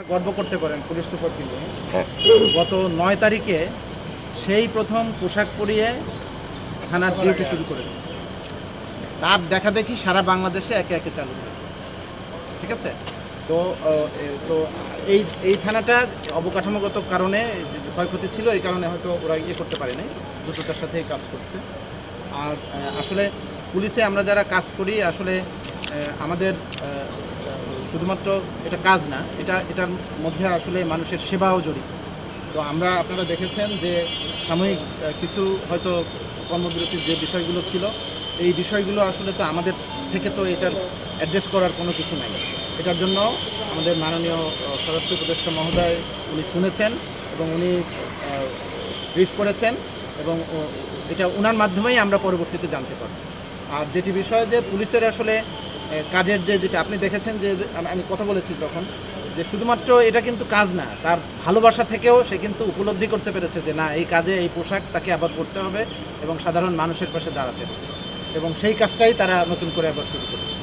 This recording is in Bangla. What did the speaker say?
গর্ব করতে পারেন পুলিশ সুপারকে নিয়ে। গত 9 তারিখে সেই প্রথম পোশাক পরিয়ে থানার ডিউটি শুরু করেছে। তার দেখা দেখি সারা বাংলাদেশে একে একে চালু হয়েছে। ঠিক আছে, তো তো এই এই থানাটা অবকাঠামোগত কারণে যে ক্ষয়ক্ষতি ছিল, এই কারণে হয়তো ওরা করতে পারে নাই, দ্রুততার সাথেই কাজ করছে। আর আসলে পুলিশে আমরা যারা কাজ করি আসলে আমাদের শুধুমাত্র এটা কাজ না, এটার মধ্যে আসলে মানুষের সেবাও জড়িত। তো আপনারা দেখেছেন যে সাময়িক কিছু হয়তো কর্মবিরতির যে বিষয়গুলো ছিল, এই বিষয়গুলো আসলে তো আমাদের থেকে তো এটার অ্যাড্রেস করার কোনো কিছু নাই। এটার জন্য আমাদের মাননীয় স্বরাষ্ট্র উপদেষ্টা মহোদয় উনি শুনেছেন এবং উনি ব্রিফ করেছেন এবং এটা ওনার মাধ্যমেই আমরা পরবর্তীতে জানতে পারব। আর যেটি বিষয় যে পুলিশের আসলে কাজের যেটা আপনি দেখেছেন যে আমি কথা বলেছি যখন, যে শুধুমাত্র এটা কিন্তু কাজ না, তার ভালোবাসা থেকেও সে কিন্তু উপলব্ধি করতে পেরেছে যে না, এই কাজে এই পোশাক তাকে আবার পরতে হবে এবং সাধারণ মানুষের পাশে দাঁড়াতে হবে, এবং সেই কাজটাই তারা নতুন করে আবার শুরু করেছে।